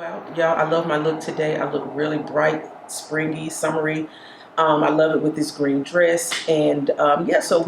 Out, y'all. I love my look today. I look really bright, springy, summery. I love it with this green dress, and yeah. So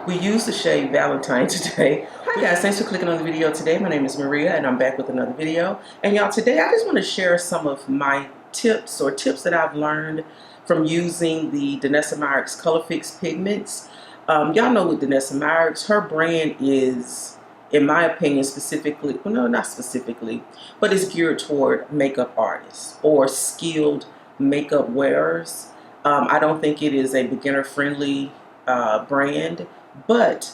we use the shade Valentine today. Hi guys, thanks for clicking on the video today. My name is Maria, and I'm back with another video. And y'all, today I just want to share some of my tips that I've learned from using the Danessa Colorfix Pigments. Y'all know with Danessa, her brand is, in my opinion, specifically, well, no, not specifically, but it's geared toward makeup artists or skilled makeup wearers. I don't think it is a beginner-friendly brand, but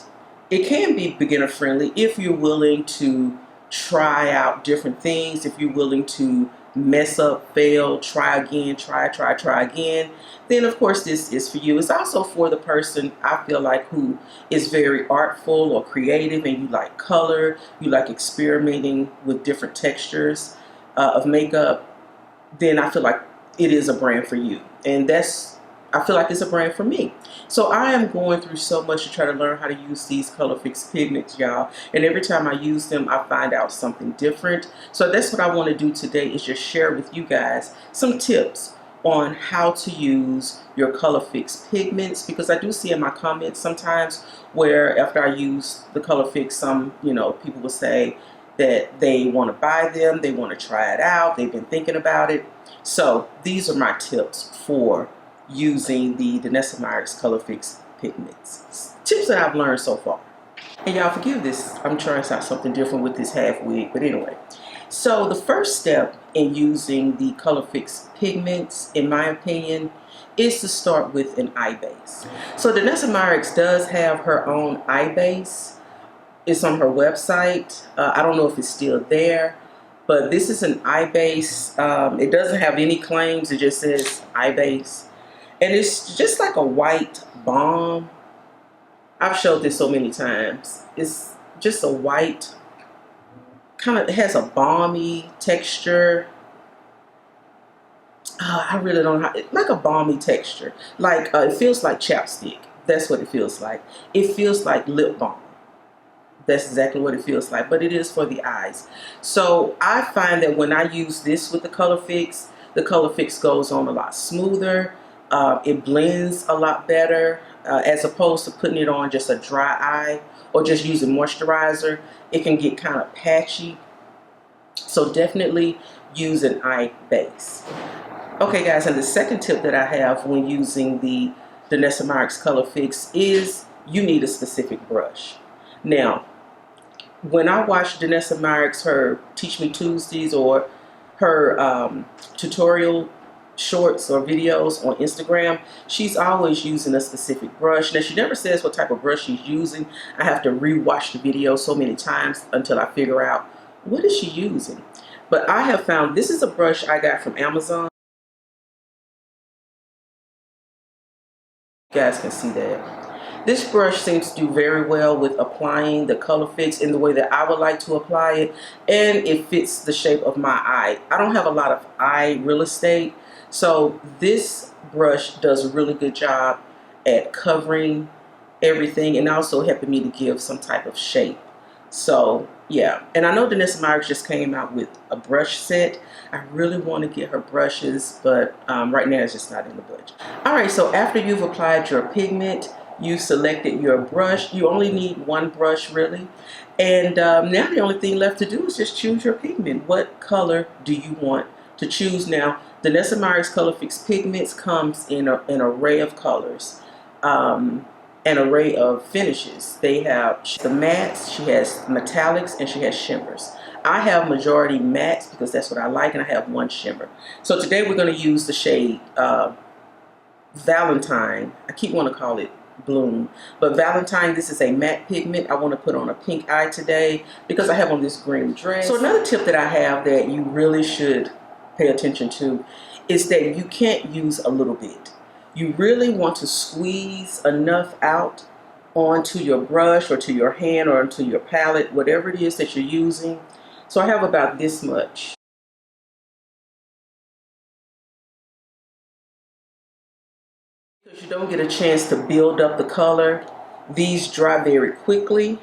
it can be beginner-friendly if you're willing to try out different things, if you're willing to mess up, fail, try again, try again, then of course this is for you. It's also for the person, I feel like, who is very artful or creative, and you like color, you like experimenting with different textures of makeup. Then I feel like it is a brand for you, and I feel like it's a brand for me. So I am going through so much to try to learn how to use these Colorfix pigments, y'all. And every time I use them, I find out something different. So that's what I want to do today, is just share with you guys some tips on how to use your Colorfix pigments, because I do see in my comments sometimes where after I use the Colorfix, some, people will say that they want to buy them, they want to try it out, they've been thinking about it. So these are my tips for using the Danessa Colorfix Pigments. Tips that I've learned so far. And y'all forgive this, I'm trying out something different with this half wig, but anyway. So the first step in using the Colorfix Pigments, in my opinion, is to start with an eye base. So Danessa does have her own eye base. It's on her website. I don't know if it's still there, but this is an eye base. It doesn't have any claims, it just says eye base. And it's just like a white balm. I've showed this so many times. It's just a white, it has a balmy texture. I really don't know like a balmy texture. Like, it feels like chapstick. That's what it feels like. It feels like lip balm. That's exactly what it feels like, but it is for the eyes. So I find that when I use this with the Colorfix goes on a lot smoother. It blends a lot better, as opposed to putting it on just a dry eye or just using moisturizer. It can get kind of patchy. So definitely use an eye base. Okay guys, and the second tip that I have when using the Danessa Colorfix is you need a specific brush. Now, when I watch Danessa her Teach Me Tuesdays or her tutorial shorts or videos on Instagram, she's always using a specific brush. Now, she never says what type of brush she's using. I have to rewatch the video so many times until I figure out what is she using. But I have found this is a brush I got from Amazon. You guys can see that. This brush seems to do very well with applying the Colorfix in the way that I would like to apply it, and it fits the shape of my eye. I don't have a lot of eye real estate, so this brush does a really good job at covering everything and also helping me to give some type of shape. So yeah, and I know Danessa just came out with a brush set. I really want to get her brushes, but right now it's just not in the budget. Alright, so after you've applied your pigment, you selected your brush. You only need one brush really. And now the only thing left to do is just choose your pigment. What color do you want to choose? Now, Danessa Colorfix Pigments comes in an array of colors, an array of finishes. They have the mattes, she has metallics, and she has shimmers. I have majority mattes because that's what I like, and I have one shimmer. So today we're going to use the shade Valentine. I keep wanting to call it Bloom, but Valentine, this is a matte pigment. I want to put on a pink eye today because I have on this green dress. So another tip that I have that you really should pay attention to is that you can't use a little bit. You really want to squeeze enough out onto your brush or to your hand or onto your palette, whatever it is that you're using. So I have about this much. Because you don't get a chance to build up the color, these dry very quickly,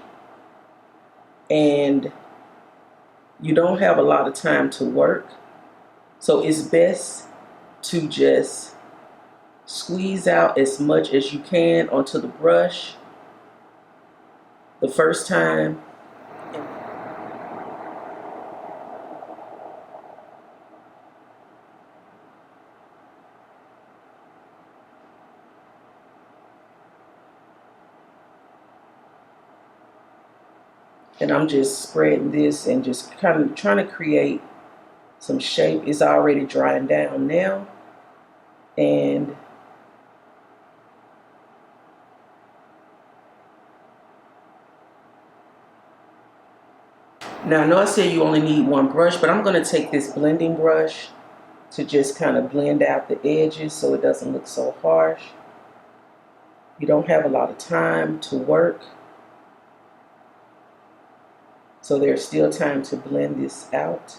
and you don't have a lot of time to work. So it's best to just squeeze out as much as you can onto the brush the first time. And I'm just spreading this and just kind of trying to create some shape. It's already drying down now. And now I know I said you only need one brush, but I'm going to take this blending brush to just kind of blend out the edges so it doesn't look so harsh. You don't have a lot of time to work, so there's still time to blend this out.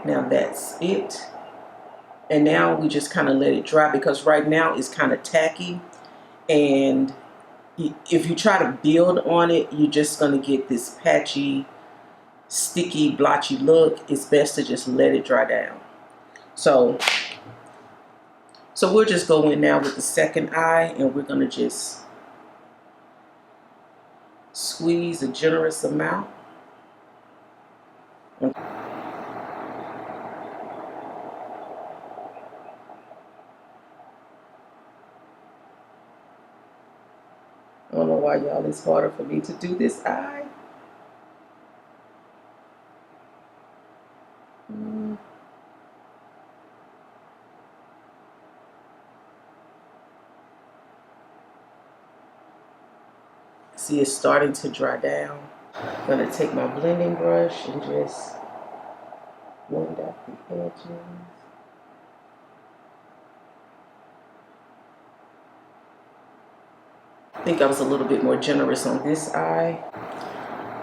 Now that's it. And now we just kind of let it dry, because right now it's kind of tacky, and if you try to build on it, you're just going to get this patchy, sticky, blotchy look. It's best to just let it dry down. So we'll just go in now with the second eye, and we're going to just squeeze a generous amount. I don't know why, y'all, it's harder for me to do this eye. See, it's starting to dry down. I'm going to take my blending brush and just blend out the edges. I think I was a little bit more generous on this eye.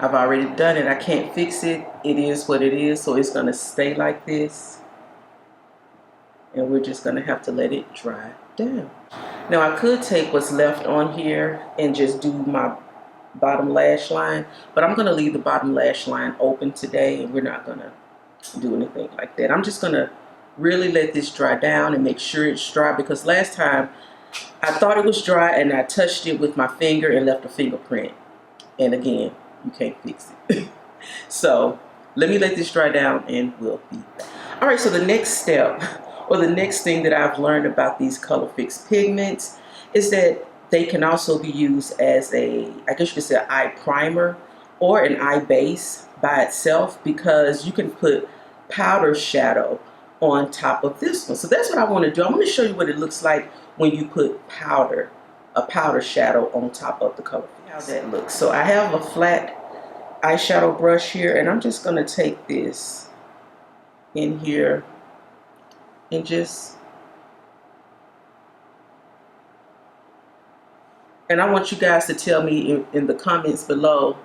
I've already done it. I can't fix it. It is what it is, so it's going to stay like this. And we're just going to have to let it dry down. Now I could take what's left on here and just do my bottom lash line, but I'm going to leave the bottom lash line open today, and we're not going to do anything like that. I'm just going to really let this dry down and make sure it's dry, because last time I thought it was dry and I touched it with my finger and left a fingerprint, and again, you can't fix it. So let me let this dry down and we'll be back. All right, so the next step, or the next thing that I've learned about these Colorfix pigments, is that they can also be used as a, I guess you could say, an eye primer or an eye base by itself, because you can put powder shadow on top of this one. So that's what I want to do. I'm going to show you what it looks like when you put a powder shadow on top of the Colorfix. How that looks. So I have a flat eyeshadow brush here, and I'm just going to take this in here and just, and I want you guys to tell me in the comments below,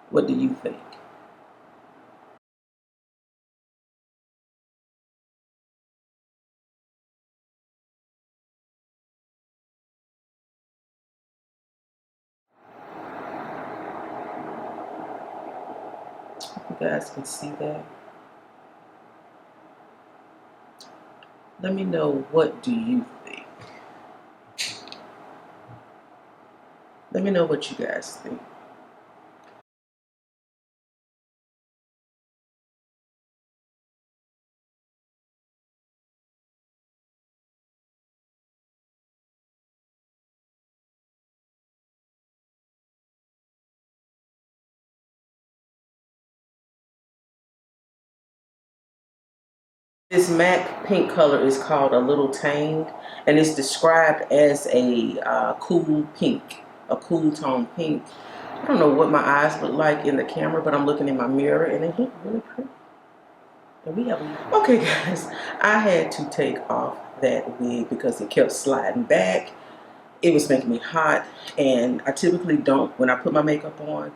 what do you think? You guys can see that. Let me know, what do you think? Let me know what you guys think. This MAC pink color is called A Little Tamed, and it's described as a cool pink, a cool tone pink. I don't know what my eyes look like in the camera, but I'm looking in my mirror and they look really pretty. And we have, okay guys, I had to take off that wig because it kept sliding back. It was making me hot, and I typically don't, when I put my makeup on,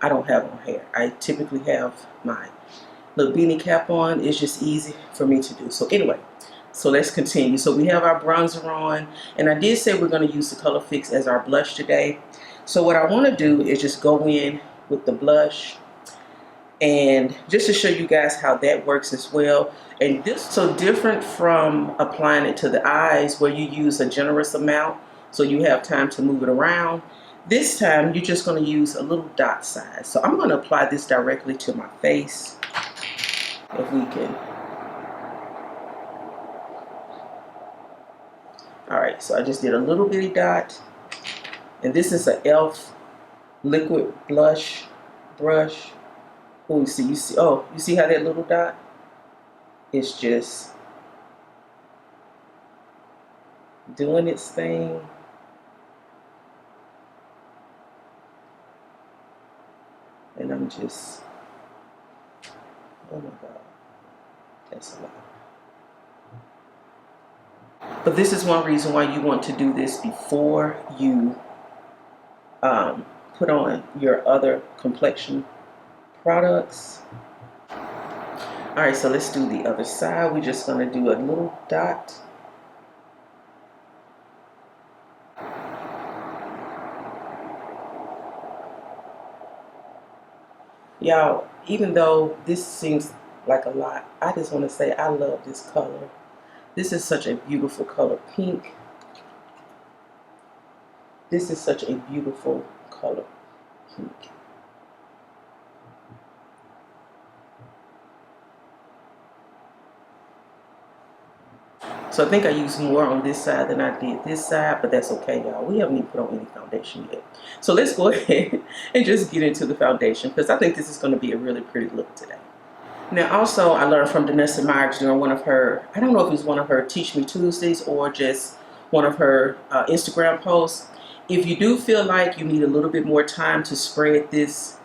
I don't have on hair. I typically have my little beanie cap on. It's just easy for me to do. So anyway, So let's continue. So we have our bronzer on, and I did say we're going to use the Colorfix as our blush today. So what I want to do is just go in with the blush, and just to show you guys how that works as well. And this is so different from applying it to the eyes where you use a generous amount so you have time to move it around. This time you're just going to use a little dot size. So I'm going to apply this directly to my face. If we can. Alright, so I just did a little bitty dot. And this is an e.l.f. liquid blush brush. Oh, you see how that little dot? It's just doing its thing. And I'm just, oh my God, that's a lot. But this is one reason why you want to do this before you put on your other complexion products. All right, so let's do the other side. We're just gonna do a little dot. Y'all, even though this seems like a lot, I just want to say I love this color. This is such a beautiful color, pink. This is such a beautiful color, pink. So I think I used more on this side than I did this side, but that's okay, y'all. We haven't even put on any foundation yet. So let's go ahead and just get into the foundation, because I think this is going to be a really pretty look today. Now, also, I learned from Danessa Myricks during one of her, I don't know if it was one of her Teach Me Tuesdays or just one of her Instagram posts. If you do feel like you need a little bit more time to spread this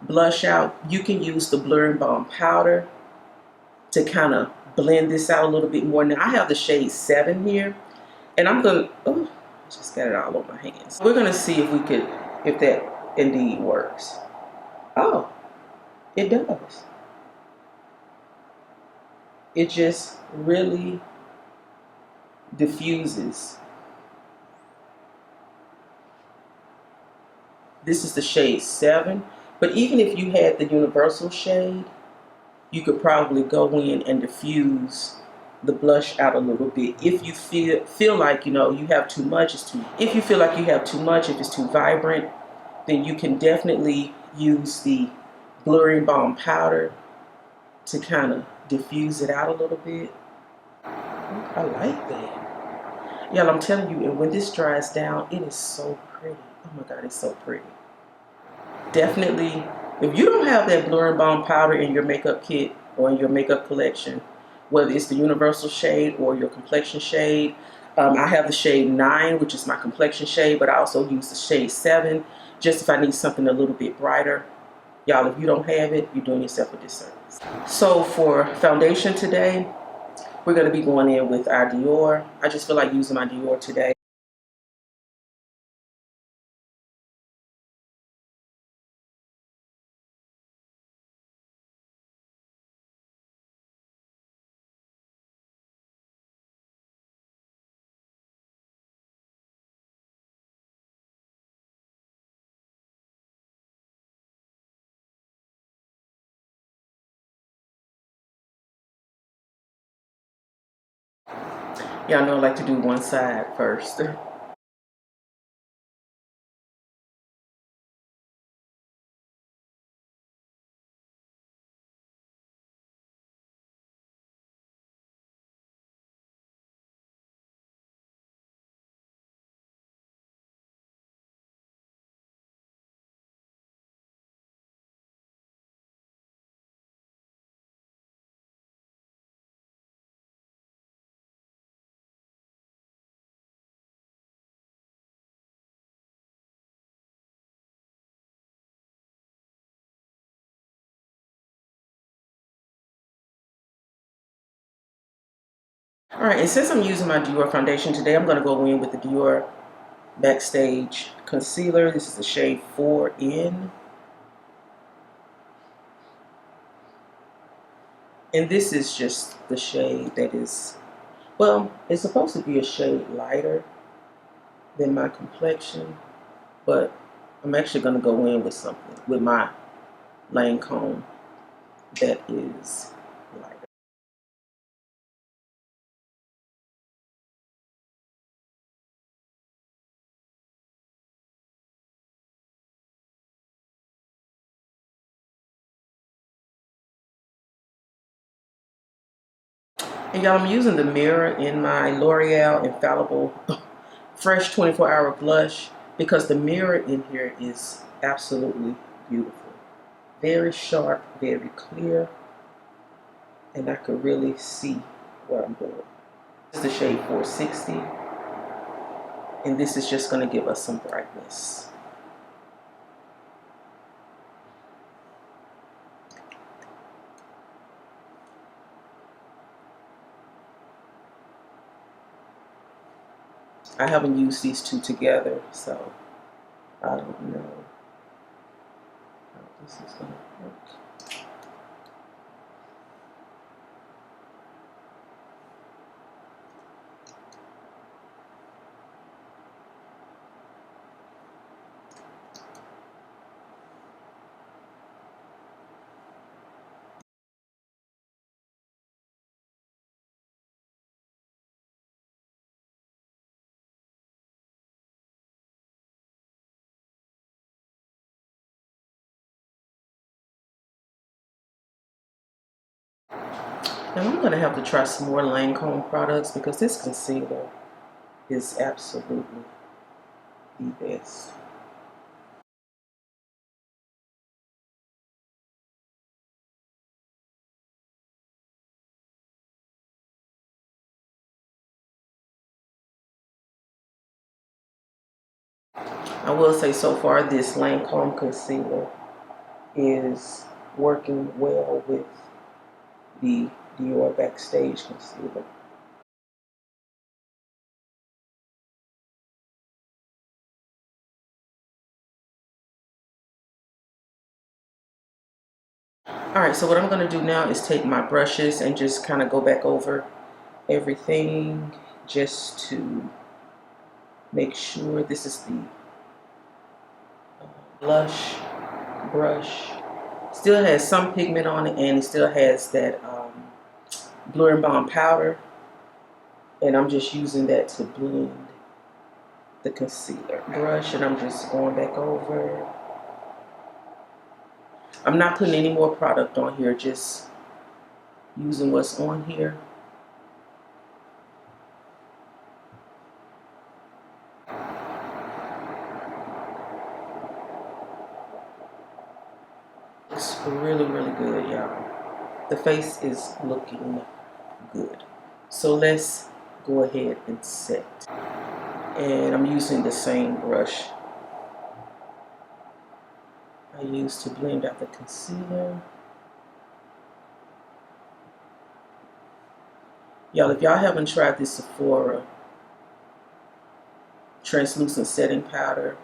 blush out, you can use the Blur and Balm powder to kind of blend this out a little bit more. Now, I have the shade 7 here, and I'm going to, oh, just got it all on my hands. We're going to see if that indeed works. Oh, it does. It just really diffuses. This is the shade 7, but even if you had the universal shade, you could probably go in and diffuse the blush out a little bit. If you feel like, you know, you have too much, if you feel like you have too much, if it's too vibrant, then you can definitely use the Blurring Balm powder to kind of diffuse it out a little bit. I like that. Y'all, I'm telling you, and when this dries down, it is so pretty. Oh my God, it's so pretty. Definitely, if you don't have that Blur and Balm powder in your makeup kit or in your makeup collection, whether it's the universal shade or your complexion shade, I have the shade 9, which is my complexion shade, but I also use the shade 7 just if I need something a little bit brighter. Y'all, if you don't have it, you're doing yourself a disservice. So for foundation today, we're going to be going in with our Dior. I just feel like using my Dior today. Y'all know I like to do one side first. All right, and since I'm using my Dior foundation today, I'm going to go in with the Dior Backstage Concealer. This is the shade 4N. And this is just the shade that is Well, it's supposed to be a shade lighter than my complexion, but I'm actually going to go in with something, with my Lancome that is lighter. And y'all, I'm using the mirror in my L'Oreal Infallible Fresh 24-Hour Blush because the mirror in here is absolutely beautiful. Very sharp, very clear, and I could really see what I'm doing. This is the shade 460, and this is just going to give us some brightness. I haven't used these two together, so I don't know how this is going to work. Now I'm going to have to try some more Lancome products because this concealer is absolutely the best. I will say so far this Lancome concealer is working well with the Dior Backstage concealer. Alright, so what I'm going to do now is take my brushes and just kind of go back over everything just to make sure. This is the blush brush. Still has some pigment on it, and it still has that Blur and Bond powder, and I'm just using that to blend the concealer brush, and I'm just going back over. I'm not putting any more product on here, just using what's on here. Looks really, really good, y'all. The face is looking good. So let's go ahead and set. And I'm using the same brush I used to blend out the concealer. Y'all, if y'all haven't tried this Sephora translucent setting powder,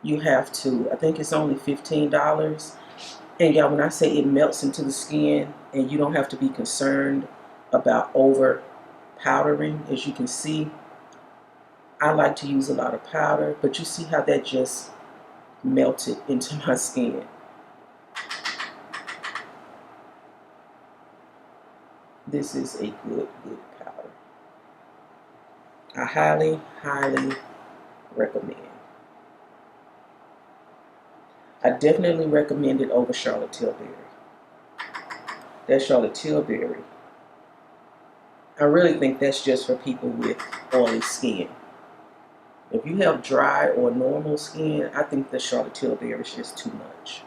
you have to. I think it's only $15. And y'all, when I say it melts into the skin and you don't have to be concerned about over powdering, as you can see, I like to use a lot of powder, but you see how that just melted into my skin. This is a good powder. I highly, highly recommend. I definitely recommend it over Charlotte Tilbury. That Charlotte Tilbury, I really think that's just for people with oily skin. If you have dry or normal skin, I think the Charlotte Tilbury is just too much.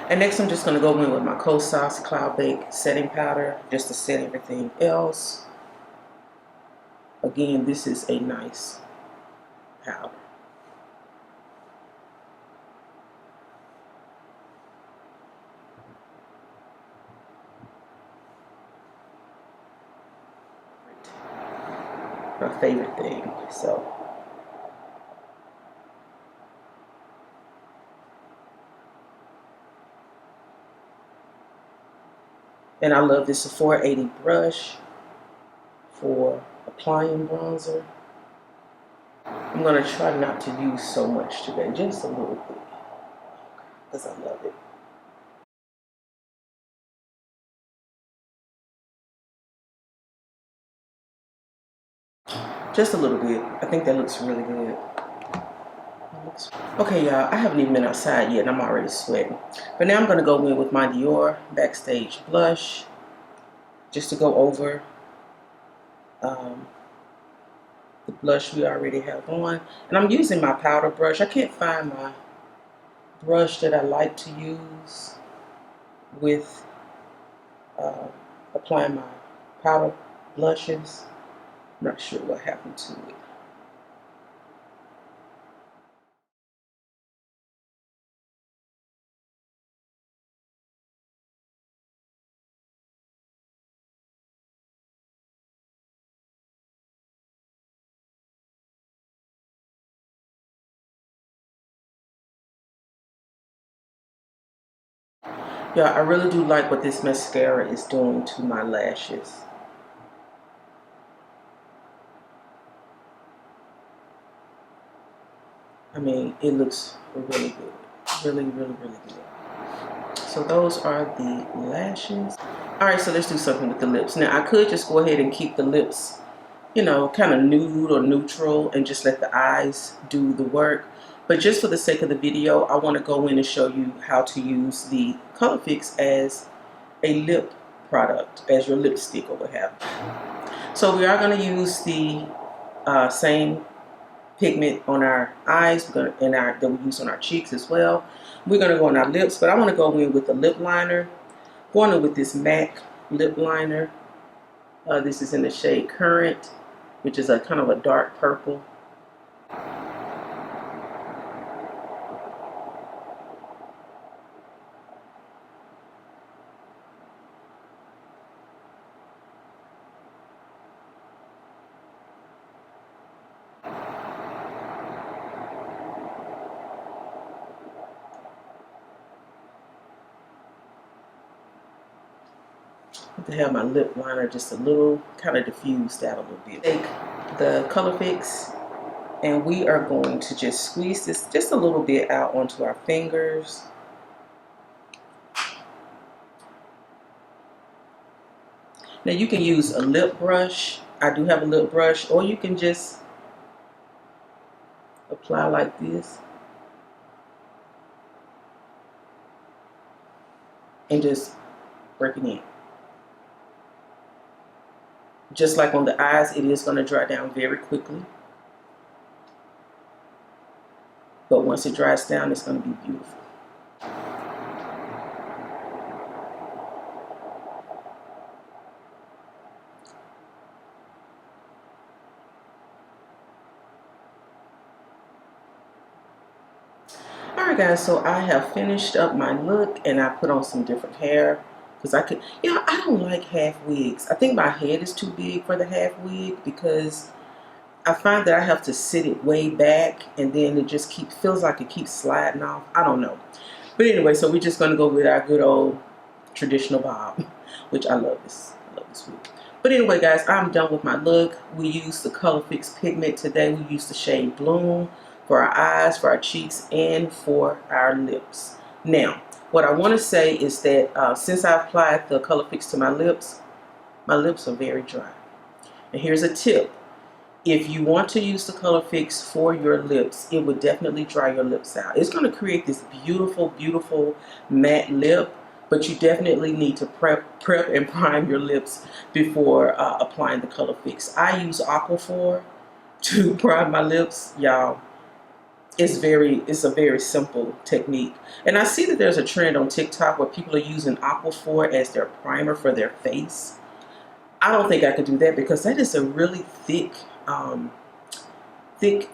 And next I'm just going to go in with my Kosas Cloud Bake setting powder just to set everything else. Again, this is a nice powder. My favorite thing. So And I love this 480 brush for applying bronzer. I'm going to try not to use so much today, just a little bit, because I love it. Just a little bit. I think that looks really good. Okay, y'all, I haven't even been outside yet and I'm already sweating. But now I'm going to go in with my Dior Backstage blush, just to go over the blush we already have on. And I'm using my powder brush. I can't find my brush that I like to use with applying my powder blushes. I'm not sure what happened to it. Yeah, I really do like what this mascara is doing to my lashes. I mean, it looks really good. Really, really, really good. So those are the lashes. All right, so let's do something with the lips. Now, I could just go ahead and keep the lips, you know, kind of nude or neutral and just let the eyes do the work. But just for the sake of the video, I want to go in and show you how to use the Colorfix as a lip product, as your lipstick or what have you. So we are going to use the same pigment on our eyes that we use on our cheeks as well. We're going to go on our lips, but I want to go in with a lip liner. Going in with this MAC lip liner. This is in the shade Current, which is a kind of a dark purple. To have my lip liner just a little kind of diffused out a little bit. Take the Colorfix and we are going to just squeeze this just a little bit out onto our fingers. Now you can use a lip brush. I do have a lip brush, or you can just apply like this and just break it in. Just like on the eyes, it is going to dry down very quickly. But once it dries down, it's going to be beautiful. Alright guys, so I have finished up my look and I put on some different hair. Because I could, you know, I don't like half wigs. I think my head is too big for the half wig because I find that I have to sit it way back and then it just feels like it keeps sliding off. I don't know. But anyway, so we're just going to go with our good old traditional bob, which I love this. I love this wig. But anyway, guys, I'm done with my look. We used the Colorfix pigment today. We used the shade Bloom for our eyes, for our cheeks, and for our lips. Now, what I want to say is that since I applied the Colorfix to my lips are very dry. And here's a tip. If you want to use the Colorfix for your lips, it would definitely dry your lips out. It's going to create this beautiful, beautiful matte lip, but you definitely need to prep and prime your lips before applying the Colorfix. I use Aquaphor to prime my lips, y'all. It's a very simple technique. And I see that there's a trend on TikTok where people are using Aquaphor as their primer for their face. I don't think I could do that because that is a really thick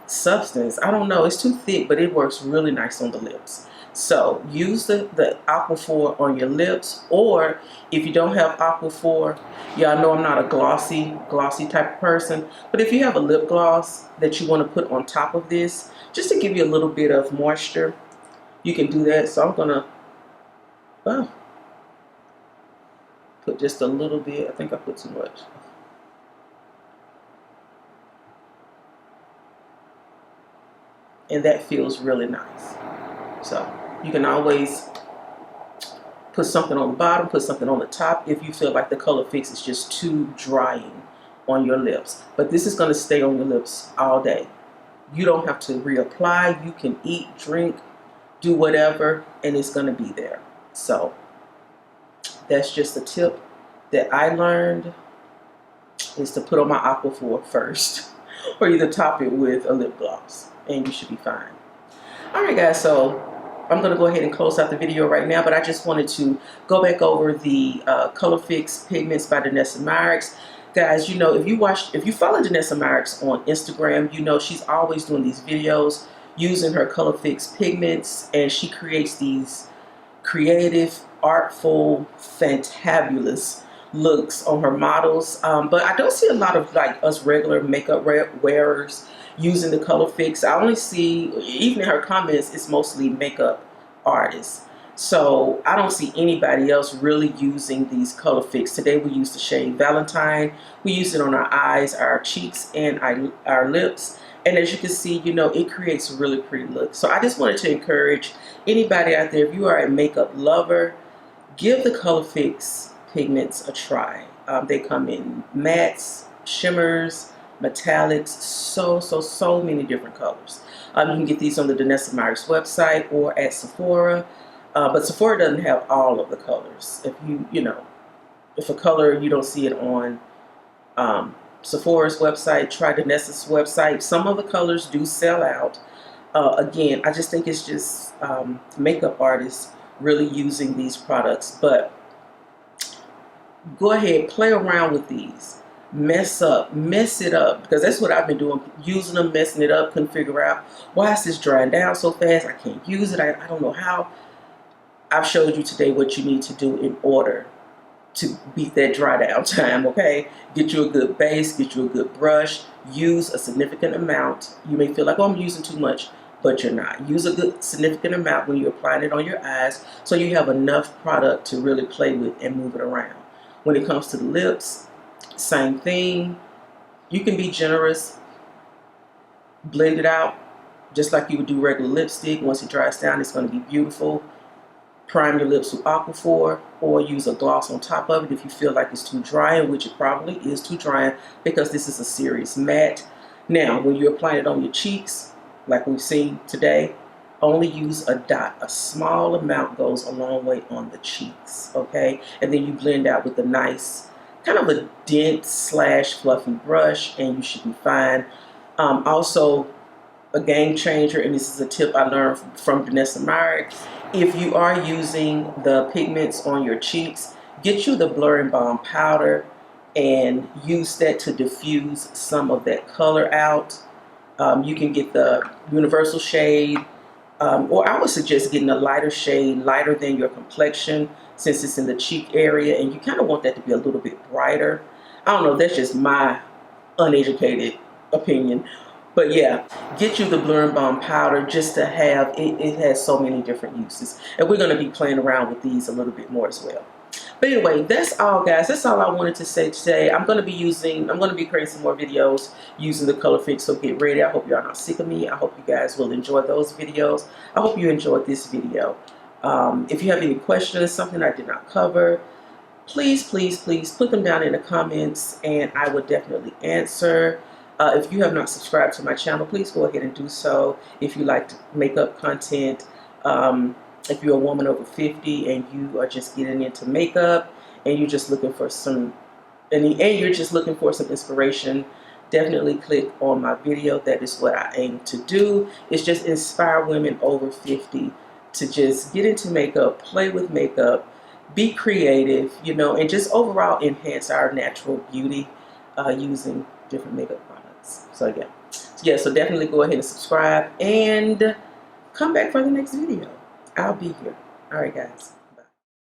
substance. I don't know, it's too thick, but it works really nice on the lips. So use the Aquaphor on your lips, or if you don't have Aquaphor, y'all know I'm not a glossy type of person, but if you have a lip gloss that you want to put on top of this, just to give you a little bit of moisture, you can do that. So I'm gonna, Put just a little bit. I think I put too much. And that feels really nice. So you can always put something on the bottom, put something on the top if you feel like the Colorfix is just too drying on your lips. But this is going to stay on your lips all day. You don't have to reapply. You can eat, drink, do whatever, and it's going to be there. So that's just a tip that I learned, is to put on my Aquaphor first or either top it with a lip gloss and you should be fine. All right, guys, so I'm going to go ahead and close out the video right now, but I just wanted to go back over the Colorfix Pigments by Danessa Myricks. Guys, you know, if you follow Danessa Myricks on Instagram, you know she's always doing these videos using her Colorfix pigments, and she creates these creative, artful, fantabulous looks on her models. But I don't see a lot of like us regular makeup wearers using the Colorfix. I only see, even in her comments, it's mostly makeup artists. So I don't see anybody else really using these Colorfix. Today we used the shade Valentine. We use it on our eyes, our cheeks, and our lips. And as you can see, you know, it creates a really pretty look. So I just wanted to encourage anybody out there, if you are a makeup lover, give the Colorfix pigments a try. They come in mattes, shimmers, metallics, so many different colors. You can get these on the Danessa Myricks website or at Sephora. But Sephora doesn't have all of the colors. If a color you don't see it on Sephora's website, try Danessa's website. Some of the colors do sell out. Again, I just think it's just makeup artists really using these products. But go ahead, play around with these. Mess it up, because that's what I've been doing, using them, messing it up, couldn't figure out why is this drying down so fast, I can't use it, I don't know how. I've showed you today what you need to do in order to beat that dry down time, okay? Get you a good base, get you a good brush, use a significant amount. You may feel like, oh, I'm using too much, but you're not. Use a good significant amount when you're applying it on your eyes so you have enough product to really play with and move it around. When it comes to the lips, same thing. You can be generous, blend it out just like you would do regular lipstick. Once it dries down, it's going to be beautiful. Prime your lips with Aquaphor, or use a gloss on top of it if you feel like it's too drying, which it probably is too drying because this is a serious matte. Now, when you're applying it on your cheeks, like we've seen today, only use a dot. A small amount goes a long way on the cheeks, okay? And then you blend out with a nice, kind of a dense / fluffy brush, and you should be fine. Also, a game changer, and this is a tip I learned from Danessa Myricks. If you are using the pigments on your cheeks, get you the Blur and Balm powder and use that to diffuse some of that color out. You can get the universal shade, or I would suggest getting a lighter shade, lighter than your complexion, since it's in the cheek area, and you kind of want that to be a little bit brighter. I don't know, that's just my uneducated opinion. But yeah, get you the Blur and Balm powder just to have, it has so many different uses. And we're going to be playing around with these a little bit more as well. But anyway, that's all, guys. That's all I wanted to say today. I'm going to be creating some more videos using the Colorfix, so get ready. I hope y'all not sick of me. I hope you guys will enjoy those videos. I hope you enjoyed this video. If you have any questions, something I did not cover, please put them down in the comments and I will definitely answer. If you have not subscribed to my channel, please go ahead and do so. If you like makeup content, if you're a woman over 50 and you are just getting into makeup and you're just looking for some, inspiration, definitely click on my video. That is what I aim to do. It's just inspire women over 50 to just get into makeup, play with makeup, be creative, and just overall enhance our natural beauty using different makeup products. So so definitely go ahead and subscribe and come back for the next video. I'll be here. All right, guys.